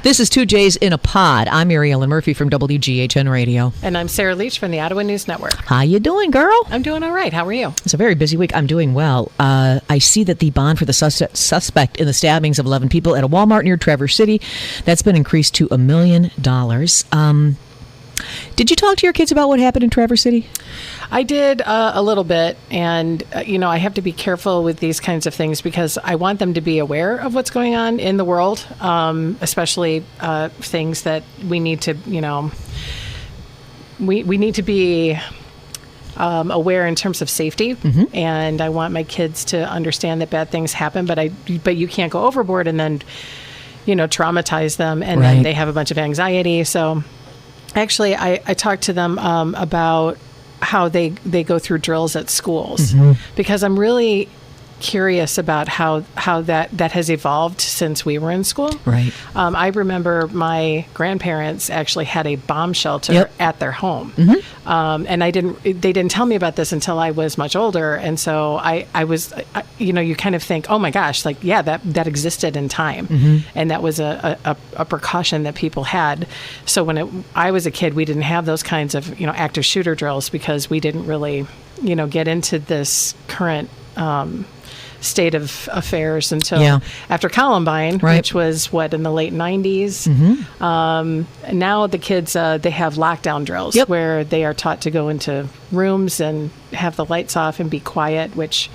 This is Two J's in a Pod. I'm Mary Ellen Murphy from WGHN Radio. And I'm Sarah Leach from the Ottawa News Network. How you doing, girl? I'm doing all right. How are you? It's a very busy week. I'm doing well. I see that the bond for the suspect in the stabbings of 11 people at a Walmart near Traverse City, that's been increased to $1 million. Did you talk to your kids about what happened in Traverse City? I did a little bit, and I have to be careful with these kinds of things because I want them to be aware of what's going on in the world, especially things that we need to, we need to be aware in terms of safety. Mm-hmm. And I want my kids to understand that bad things happen, but you can't go overboard and then, traumatize them, and then they have a bunch of anxiety. So actually, I talked to them about how they go through drills at schools, because I'm really curious about how that has evolved since we were in school. Right. I remember my grandparents actually had a bomb shelter at their home. And they didn't tell me about this until I was much older. And so I was, you kind of think, oh my gosh, that existed in time. And that was a precaution that people had. So when I was a kid, we didn't have those kinds of, active shooter drills because we didn't really, get into this current, state of affairs until after Columbine, which was in the late 90s. Now the kids, they have lockdown drills where they are taught to go into rooms and have the lights off and be quiet, which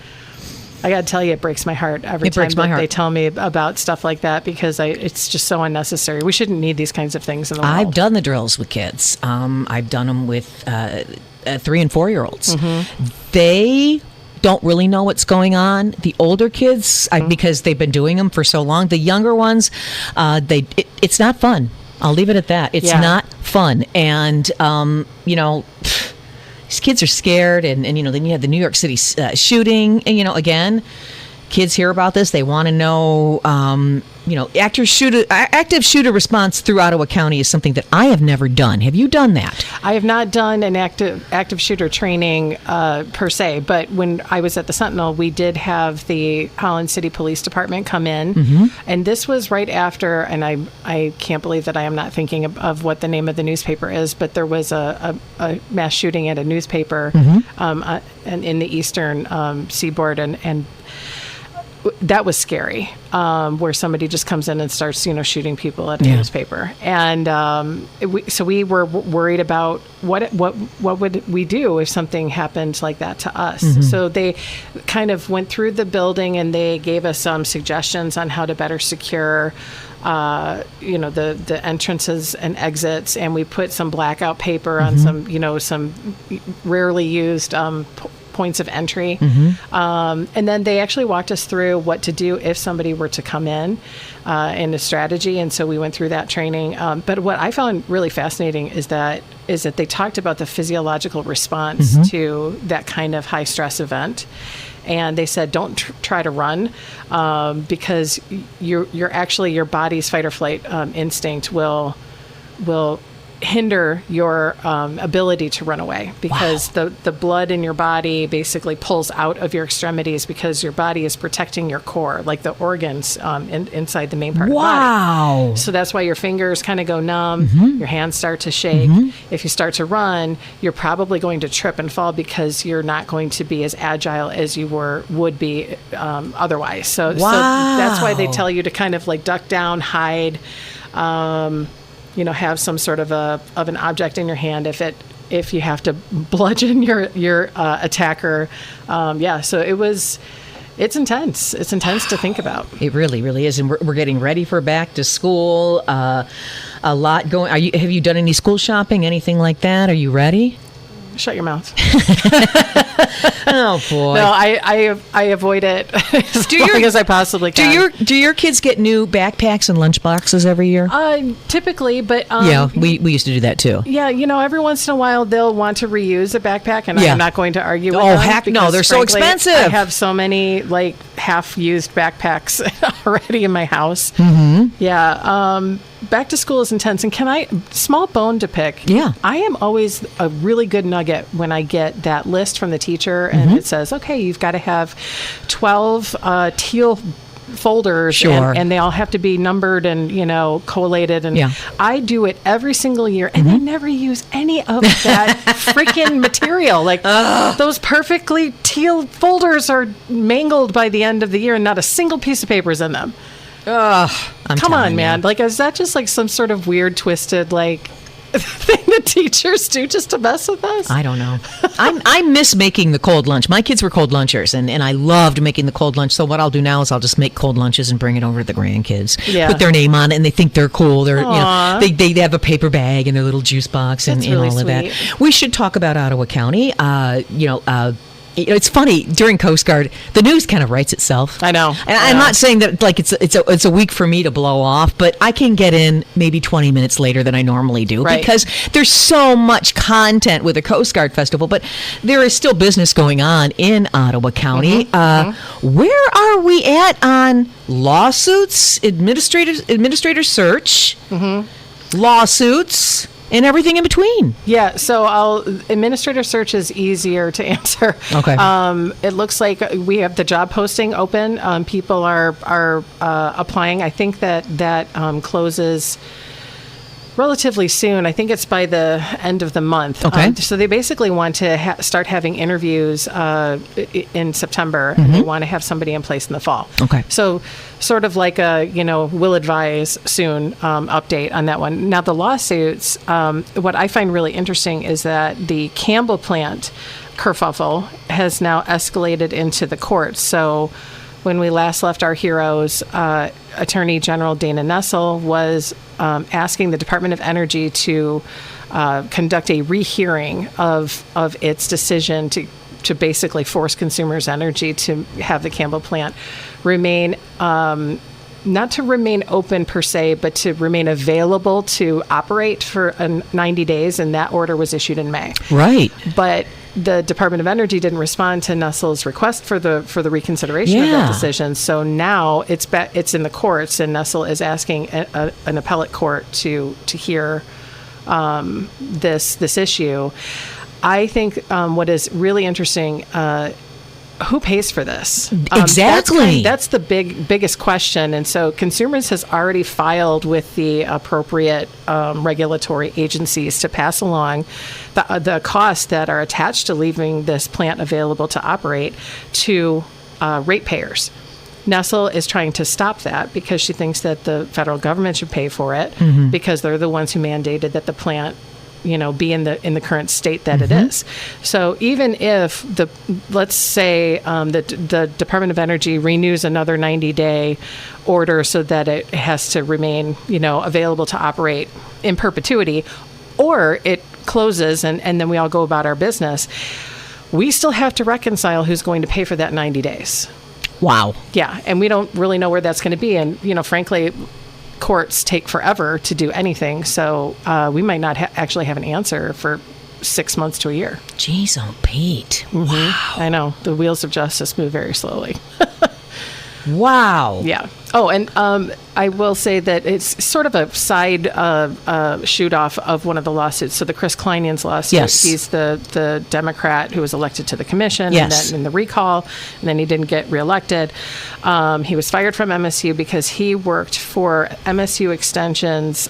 I got to tell you, it breaks my heart every time they tell me about stuff like that, because it's just so unnecessary. We shouldn't need these kinds of things in the world. I've done the drills with kids. I've done them with 3 and 4-year-olds. They don't really know what's going on. The older kids, because they've been doing them for so long. The younger ones, it's not fun. I'll leave it at that. It's not fun. And, these kids are scared. And then you have the New York City shooting. And, again, kids hear about this. They want to know, active shooter response through Ottawa County is something that I have never done. Have you done that? I have not done an active shooter training per se, but when I was at the Sentinel, we did have the Holland City Police Department come in, and this was right after, and I can't believe that I am not thinking of what the name of the newspaper is, but there was a mass shooting at a newspaper and in the eastern seaboard, and that was scary, where somebody just comes in and starts, shooting people at a newspaper. And so we were worried about what would we do if something happened like that to us. So they kind of went through the building and they gave us some suggestions on how to better secure the entrances and exits, and we put some blackout paper on some rarely used points of entry. And then they actually walked us through what to do if somebody were to come in a strategy. And so we went through that training. But what I found really fascinating is that they talked about the physiological response to that kind of high stress event. And they said, don't try to run, because your body's fight or flight instinct will hinder your ability to run away, because the blood in your body basically pulls out of your extremities, because your body is protecting your core, like the organs inside the main part of the body. So that's why your fingers kind of go numb, your hands start to shake. If you start to run, you're probably going to trip and fall, because you're not going to be as agile as you would be otherwise. So that's why they tell you to kind of duck down, hide, have some sort of an object in your hand if you have to bludgeon your attacker. So it's intense. It's intense to think about. It really, really is. And we're getting ready for back to school. A lot going. Have you done any school shopping, anything like that? Are you ready? Shut your mouth. Oh boy! No, I avoid it as long as I possibly can. Do your kids get new backpacks and lunch boxes every year? Typically, but we used to do that too. Yeah, every once in a while they'll want to reuse a backpack, and I'm not going to argue with them. Oh heck no, they're so expensive. I have so many half-used backpacks already in my house. Yeah. Back to school is intense, and small bone to pick. Yeah. I am always a really good nugget when I get that list from the teacher, and it says, okay, you've got to have 12 teal folders, Sure. and they all have to be numbered and, collated. And Yeah. I do it every single year, and they never use any of that freaking material. Like those perfectly teal folders are mangled by the end of the year, and not a single piece of paper is in them. Come on, man. You. Like, is that just like some sort of weird, twisted, like, thing that teachers do just to mess with us? I don't know. I miss making the cold lunch. My kids were cold lunchers, and I loved making the cold lunch. So what I'll do now is I'll just make cold lunches and bring it over to the grandkids. Yeah. Put their name on it, and they think they're cool. They're Aw. they have a paper bag and their little juice box and, That's and really all of sweet. that. We should talk about Ottawa County. It's funny, during Coast Guard, the news kind of writes itself. I know. And I'm not saying that like it's a week for me to blow off, but I can get in maybe 20 minutes later than I normally do, Right. because there's so much content with the Coast Guard Festival, but there is still business going on in Ottawa County. Where are we at on lawsuits, administrator search, lawsuits, and everything in between? Yeah, so administrator search is easier to answer. Okay. It looks like we have the job posting open. People are applying. I think that closes relatively soon. I think it's by the end of the month. Okay. So they basically want to start having interviews in September, and they want to have somebody in place in the fall. Okay. So sort of like a, will advise soon update on that one. Now, the lawsuits, what I find really interesting is that the Campbell Plant kerfuffle has now escalated into the courts. So when we last left our heroes, Attorney General Dana Nessel was asking the Department of Energy to conduct a rehearing of its decision to basically force Consumers Energy to have the Campbell Plant remain, not to remain open per se, but to remain available to operate for 90 days, and that order was issued in May. Right. But the Department of Energy didn't respond to Nessel's request for the reconsideration of that decision. So now it's in the courts, and Nessel is asking an appellate court to hear this issue. I think what is really interesting, who pays for this? Exactly. That's the biggest question. And so Consumers has already filed with the appropriate regulatory agencies to pass along the costs that are attached to leaving this plant available to operate to ratepayers. Nessel is trying to stop that because she thinks that the federal government should pay for it, because they're the ones who mandated that the plant be in the current state that it is. So even if let's say the Department of Energy renews another 90-day order so that it has to remain available to operate in perpetuity, or it closes and then we all go about our business, we still have to reconcile who's going to pay for that 90 days. Wow. Yeah, and we don't really know where that's going to be, and frankly, courts take forever to do anything, so we might not actually have an answer for 6 months to a year. Jeez, oh, Pete. Wow. I know. The wheels of justice move very slowly. Wow. Yeah. Oh, and I will say that it's sort of a side shoot off of one of the lawsuits. So the Chris Kleinian's lawsuit, Yes. he's the Democrat who was elected to the commission, Yes. and then in the recall, and then he didn't get reelected. He was fired from MSU because he worked for MSU Extension's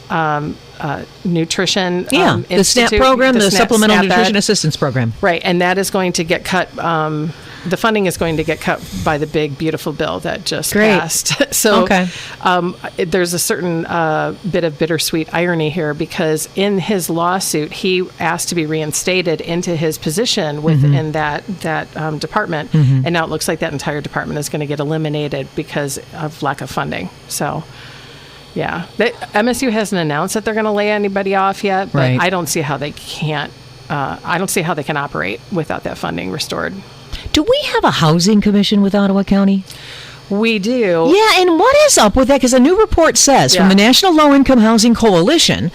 nutrition The SNAP Institute, program, the Supplemental SNAP Nutrition Ed. Assistance Program. Right, and that is going to get cut. The funding is going to get cut by the big, beautiful bill that just passed. So Okay. there's a certain bit of bittersweet irony here, because in his lawsuit, he asked to be reinstated into his position within that department. And now it looks like that entire department is going to get eliminated because of lack of funding. So, yeah. MSU hasn't announced that they're going to lay anybody off yet, but Right. I don't see how they can't. I don't see how they can operate without that funding restored. Do we have a housing commission with Ottawa County? We do. Yeah, and what is up with that? Because a new report says from the National Low Income Housing Coalition,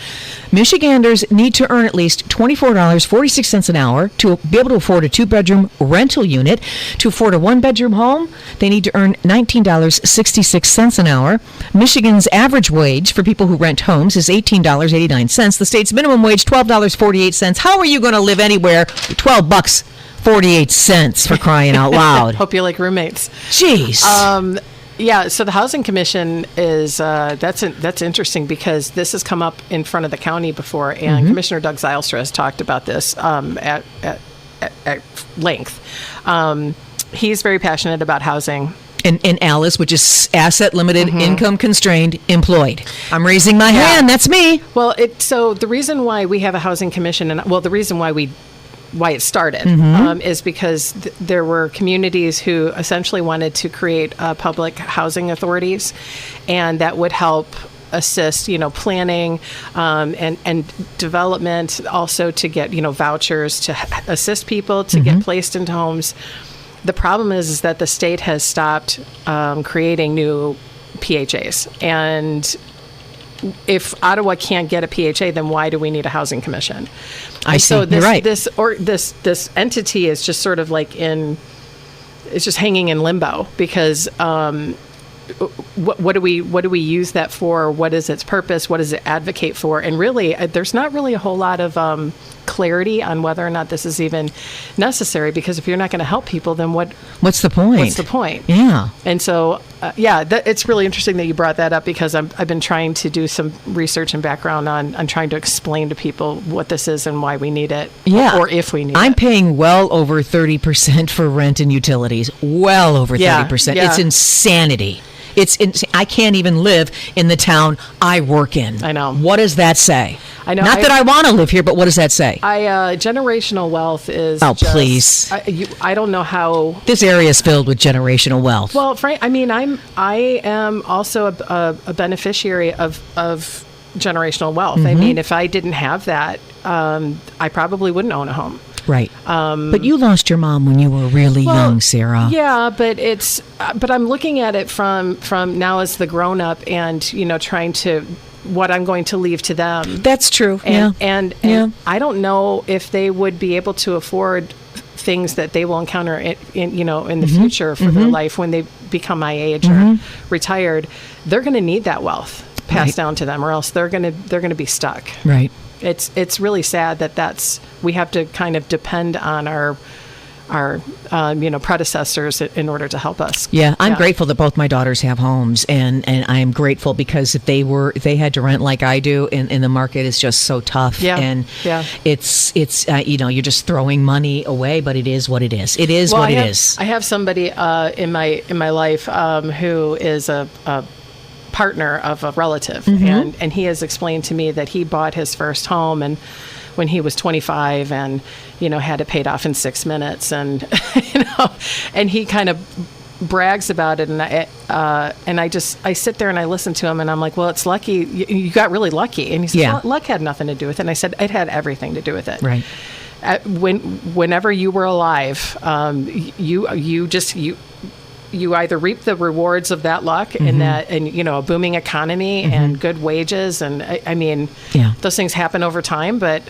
Michiganders need to earn at least $24.46 an hour to be able to afford a 2-bedroom rental unit. To afford a 1-bedroom home, they need to earn $19.66 an hour. Michigan's average wage for people who rent homes is $18.89. The state's minimum wage, $12.48. How are you going to live anywhere with $12.48 for crying out loud? Hope you like roommates. Jeez. Yeah, so the Housing Commission is that's interesting because this has come up in front of the county before, and Commissioner Doug Zylstra has talked about this at length. He's very passionate about housing. And Alice, which is asset limited, income constrained, employed. I'm raising my hand. That's me. Well, so the reason why we have a housing commission, and the reason why it started is because there were communities who essentially wanted to create public housing authorities, and that would help assist, planning and development, also to get, vouchers to assist people to get placed into homes. The problem is that the state has stopped creating new PHAs, and if Ottawa can't get a PHA, then why do we need a housing commission? I see. So You're right. This entity is just sort of like it's just hanging in limbo because what do we use that for? What is its purpose? What does it advocate for? And really, there's not really a whole lot of clarity on whether or not this is even necessary, because if you're not going to help people, then what's the point? What's the point? Yeah. And so, it's really interesting that you brought that up, because I've been trying to do some research and background on trying to explain to people what this is and why we need it, or if we need it. I'm paying well over 30% for rent and utilities. Well over 30%. Yeah. It's insanity. I can't even live in the town I work in. I know. What does that say? I know. Not that I want to live here, but what does that say? Generational wealth is. Oh, please! I don't know how this area is filled with generational wealth. Well, Frank, I am also a beneficiary of generational wealth. I mean, if I didn't have that, I probably wouldn't own a home. Right. But you lost your mom when you were really young, Sarah. Yeah, but I'm looking at it from now as the grown up, and trying to what I'm going to leave to them. That's true. And I don't know if they would be able to afford things that they will encounter in the future for their life when they become my age or retired. They're going to need that wealth passed down to them, or else they're going to be stuck. Right. It's really sad that we have to kind of depend on our predecessors in order to help us. Yeah, I'm grateful that both my daughters have homes, and I am grateful because if they had to rent like I do, and the market is just so tough. It's you're just throwing money away, but it is what it is. It is what it is. I have somebody in my life who is a partner of a relative, and he has explained to me that he bought his first home and when he was 25 and had it paid off in 6 minutes, and and he kind of brags about it, and I sit there and I listen to him, and I'm like, well, it's lucky you got really lucky. And he said, well, luck had nothing to do with it. And I said, it had everything to do with it. Right. Whenever you were alive, you either reap the rewards of that luck and a booming economy and good wages, and I mean, those things happen over time, but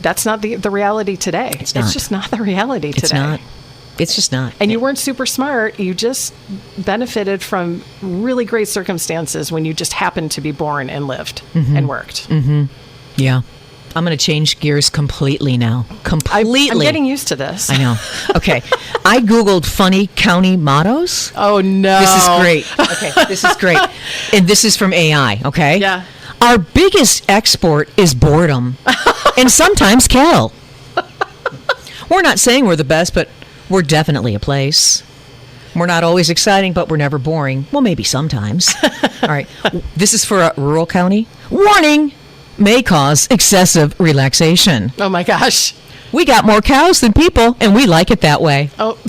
that's not the reality today. It's just not the reality today. It's just not. And you weren't super smart. You just benefited from really great circumstances when you just happened to be born and lived and worked. Yeah. I'm going to change gears completely now. Completely. I'm getting used to this. I know. Okay. I Googled funny county mottos. Oh, no. This is great. Okay. This is great. And this is from AI, okay? Yeah. Our biggest export is boredom and sometimes cattle. We're not saying we're the best, but we're definitely a place. We're not always exciting, but we're never boring. Well, maybe sometimes. All right. This is for a rural county. Warning! May cause excessive relaxation. Oh my gosh. We got more cows than people, and we like it that way. Oh.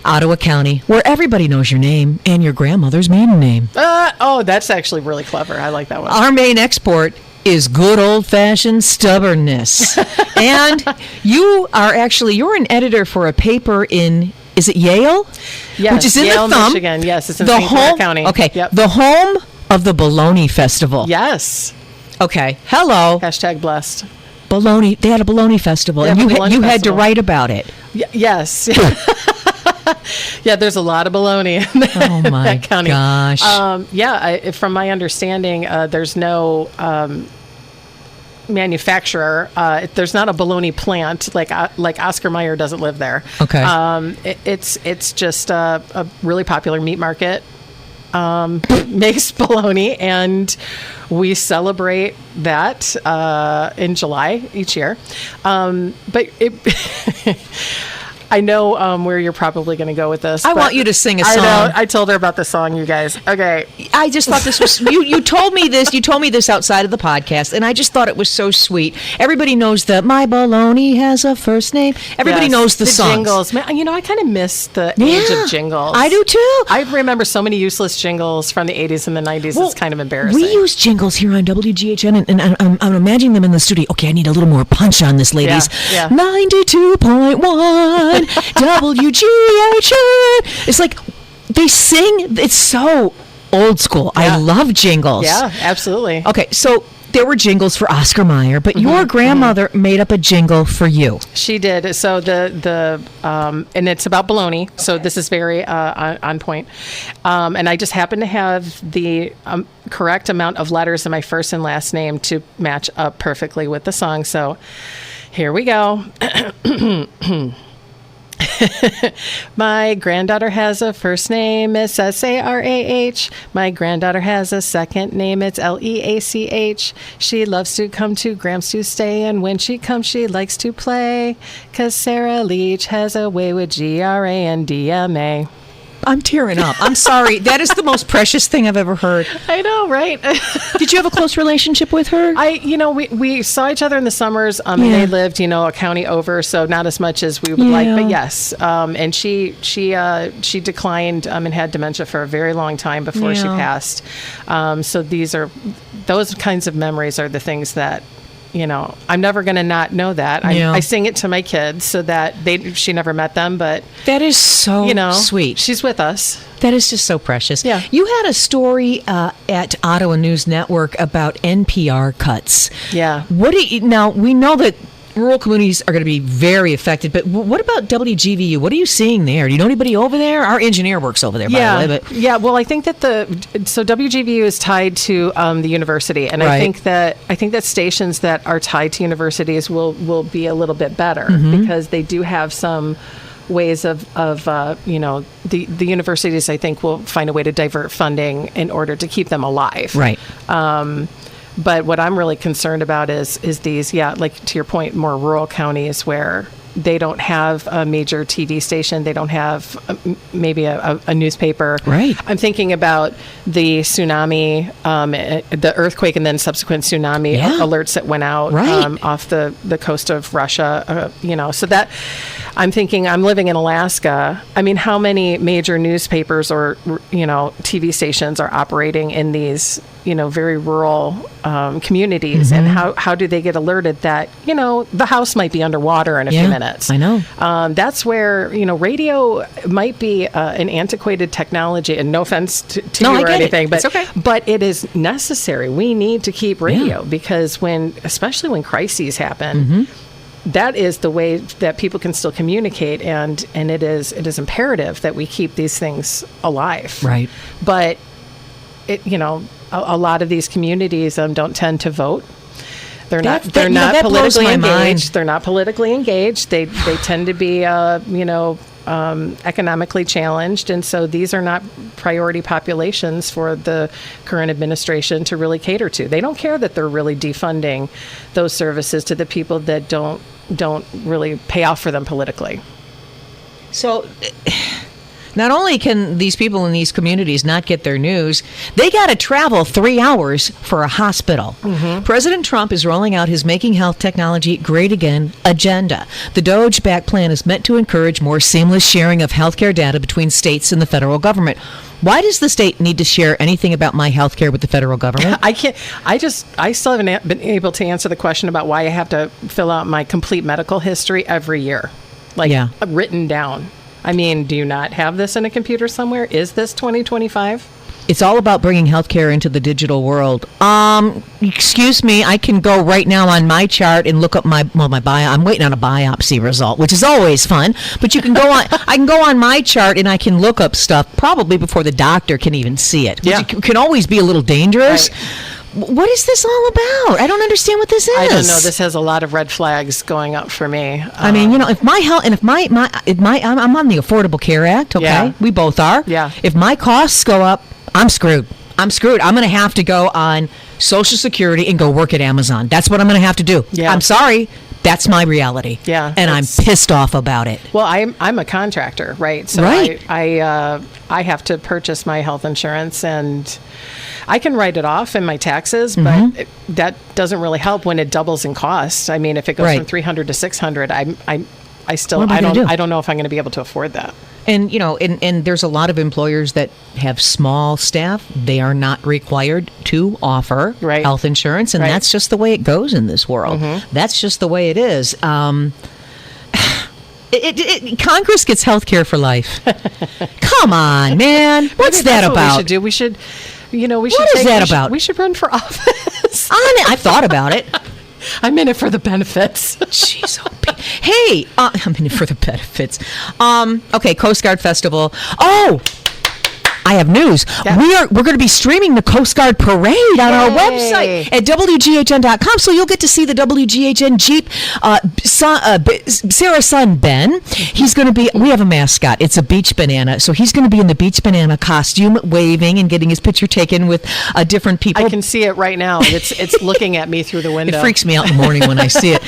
Ottawa County, where everybody knows your name and your grandmother's maiden name. That's actually really clever. I like that one. Our main export is good old-fashioned stubbornness. And you're an editor for a paper in, is it Yale? Yes, which is in Yale, the thumb. Michigan. Yes, it's in St. Clair County. Okay, yep. The home of the Bologna Festival. Yes. Okay. Hello. Hashtag blessed. Bologna. They had a Bologna Festival, and you had to write about it. Yes. Yeah, there's a lot of bologna in that county. Gosh. From my understanding, there's no manufacturer. There's not a bologna plant like Oscar Mayer doesn't live there. Okay. It's just a really popular meat market. Makes bologna, and we celebrate that in July each year. But I know where you're probably going to go with this. I want you to sing a song. I know. I told her about the song, you guys. Okay. I just thought this was you told me this. You told me this outside of the podcast, and I just thought it was so sweet. Everybody knows the "My Bologna Has a First Name." Everybody knows the songs. Jingles. Man, I kind of miss the age of jingles. I do too. I remember so many useless jingles from the 80s and the 90s. Well, it's kind of embarrassing. We use jingles here on WGHN, and I'm imagining them in the studio. Okay, I need a little more punch on this, ladies. Yeah. 92.1 WGHN. It's like they sing. It's so old school. Yeah. I love jingles. Yeah, absolutely. Okay, so there were jingles for Oscar Mayer, but your grandmother made up a jingle for you. She did. So and it's about bologna. So this is very on point. And I just happen to have the correct amount of letters in my first and last name to match up perfectly with the song. So here we go. My granddaughter has a first name, it's Sarah. My granddaughter has a second name, it's Leach. She loves to come to Gramps to stay, and when she comes, she likes to play, 'cause Sarah Leach has a way with GRA and DMA. I'm tearing up. I'm sorry. That is the most precious thing I've ever heard. I know, right? Did you have a close relationship with her? We saw each other in the summers, and they lived, a county over, so not as much as we would like, but yes. And she declined and had dementia for a very long time before she passed. So those kinds of memories are the things that, I'm never going to not know that. I sing it to my kids so that she never met them, but that is so sweet. She's with us. That is just so precious. Yeah. You had a story at Ottawa News Network about NPR cuts. Yeah. Now we know that rural communities are going to be very affected, but what about WGVU? What are you seeing there? Do you know anybody over there? Our engineer works over there, by the way. But well, I think that WGVU is tied to the university, and I think that stations that are tied to universities will be a little bit better because they do have some ways of the universities, I think, will find a way to divert funding in order to keep them alive. Right. But what I'm really concerned about is these, like to your point, more rural counties where they don't have a major TV station. They don't have maybe a newspaper. Right. I'm thinking about the tsunami, the earthquake, and then subsequent tsunami alerts that went out off the coast of Russia. So that I'm thinking, I'm living in Alaska. I mean, how many major newspapers or TV stations are operating in these very rural communities, and how do they get alerted that the house might be underwater in a few minutes? I know. That's where radio might be an antiquated technology, and no offense to you or anything, but okay. But it is necessary. We need to keep radio because especially when crises happen. That is the way that people can still communicate, and it is imperative that we keep these things alive. Right. But a lot of these communities don't tend to vote. They're not politically engaged. They're not politically engaged. They tend to be economically challenged, and so these are not priority populations for the current administration to really cater to. They don't care that they're really defunding those services to the people that don't really pay off for them politically. So not only can these people in these communities not get their news, they got to travel 3 hours for a hospital. President Trump is rolling out his Making Health Technology Great Again agenda. The DOGE-backed plan is meant to encourage more seamless sharing of healthcare data between states and the federal government. Why does the state need to share anything about my healthcare with the federal government? I still haven't been able to answer the question about why I have to fill out my complete medical history every year, written down. I mean, do you not have this in a computer somewhere? Is this 2025? It's all about bringing healthcare into the digital world. Excuse me, I can go right now on my chart and look up my bio. I'm waiting on a biopsy result, which is always fun. But you can go on. I can go on my chart and I can look up stuff probably before the doctor can even see it. Which can always be a little dangerous. Right. What is this all about? I don't understand what this is. I don't know. This has a lot of red flags going up for me. I mean, if my health and if my I'm on the Affordable Care Act. Okay, Yeah. we both are. Yeah. If my costs go up, I'm screwed. I'm going to have to go on Social Security and go work at Amazon. That's what I'm going to have to do. Yeah. I'm sorry. That's my reality. Yeah, And I'm pissed off about it. Well, I'm a contractor, right? So Right. I have to purchase my health insurance, and I can write it off in my taxes, Mm-hmm. but that doesn't really help when it doubles in cost. I mean, if it goes Right. from $300 to $600, I still What am I gonna do? I don't know if I'm going to be able to afford that. And and there's a lot of employers that have small staff. They are not required to offer Right. health insurance, and Right. that's just the way it goes in this world. That's just the way it is. Congress gets health care for life. Come on, man. What's Maybe that that's about? What we should do. We should, we should. What is that about? We should run for office. I've thought about it. I'm in it for the benefits. Jeez, hey, I'm in it for the benefits. Okay, Coast Guard Festival. Oh, I have news. Yeah. We're going to be streaming the Coast Guard Parade on our Yay. website at WGHN.com. So you'll get to see the WGHN Jeep. Sarah's son, Ben, he's going to be, we have a mascot. It's a beach banana. So he's going to be in the beach banana costume, waving and getting his picture taken with different people. I can see it right now. It's looking at me through the window. It freaks me out in the morning when I see it.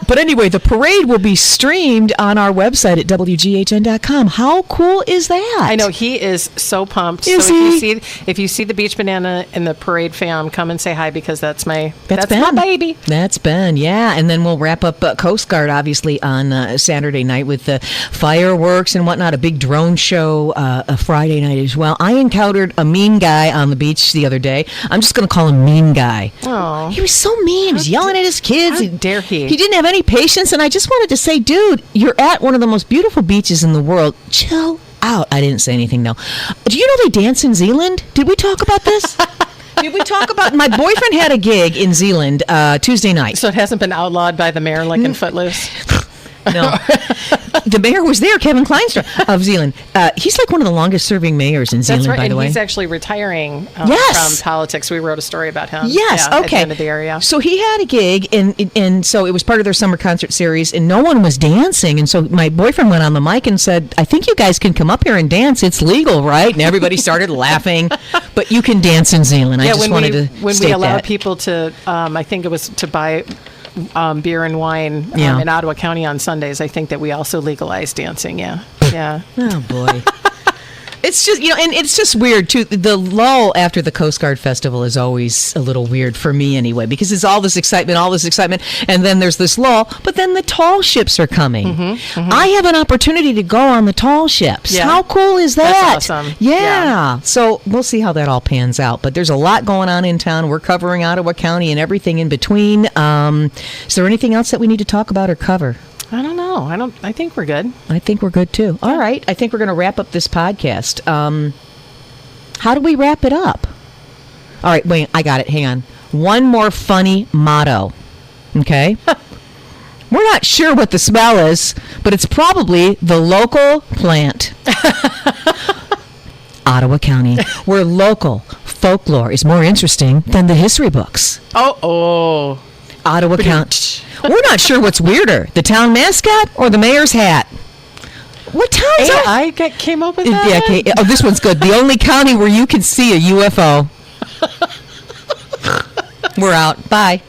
But anyway, the parade will be streamed on our website at WGHN.com. How cool is that? I know, he is so pumped. Is so he? if you see the beach banana in the parade fam, come and say hi, because that's my Ben. my baby. That's Ben, yeah. And then we'll wrap up Coast Guard, obviously, on Saturday night with the fireworks and whatnot, a big drone show a Friday night as well. I encountered a mean guy on the beach the other day. I'm just going to call him Mean Guy. Oh, He was so mean. He was yelling at his kids. how dare he? He didn't have any patience, and I just wanted to say, dude, you're at one of the most beautiful beaches in the world. Chill out. I didn't say anything, though. Do you know they dance in Zeeland? Did we talk about this? Did we talk about... My boyfriend had a gig in Zeeland Tuesday night. So it hasn't been outlawed by the mayor like in Footloose? No. The mayor was there, Kevin Kleinstra of Zeeland. He's like one of the longest serving mayors in Zeeland, That's right. by the And way. he's actually retiring Yes. from politics. We wrote a story about him. Yes, yeah, okay. At the end of the area. So he had a gig, and so it was part of their summer concert series, and no one was dancing. And so my boyfriend went on the mic and said, I think you guys can come up here and dance. It's legal, right? And everybody started laughing. But you can dance in Zealand. I just wanted to when state we allowed that. people to, I think it was to buy beer and wine Yeah. in Ottawa County on Sundays, I think that we also legalized dancing. Yeah. Yeah. Oh, boy. It's just, and it's just weird, too. The lull after the Coast Guard Festival is always a little weird for me anyway, because it's all this excitement, and then there's this lull, but then the tall ships are coming. I have an opportunity to go on the tall ships. Yeah. How cool is that? That's awesome. Yeah. Yeah. So we'll see how that all pans out, but there's a lot going on in town. We're covering Ottawa County and everything in between. Is there anything else that we need to talk about or cover? I don't know. I think we're good. I think we're good too. All right. I think we're going to wrap up this podcast. How do we wrap it up? All right. Wait, I got it. Hang on. One more funny motto. Okay. We're not sure what the smell is, but it's probably the local plant. Ottawa County, where local folklore is more interesting than the history books. Oh. Ottawa County. We're not sure what's weirder, the town mascot or the mayor's hat. What town's that? I came up with that. Yeah, okay. Oh, this one's good. The only county where you can see a UFO. We're out. Bye.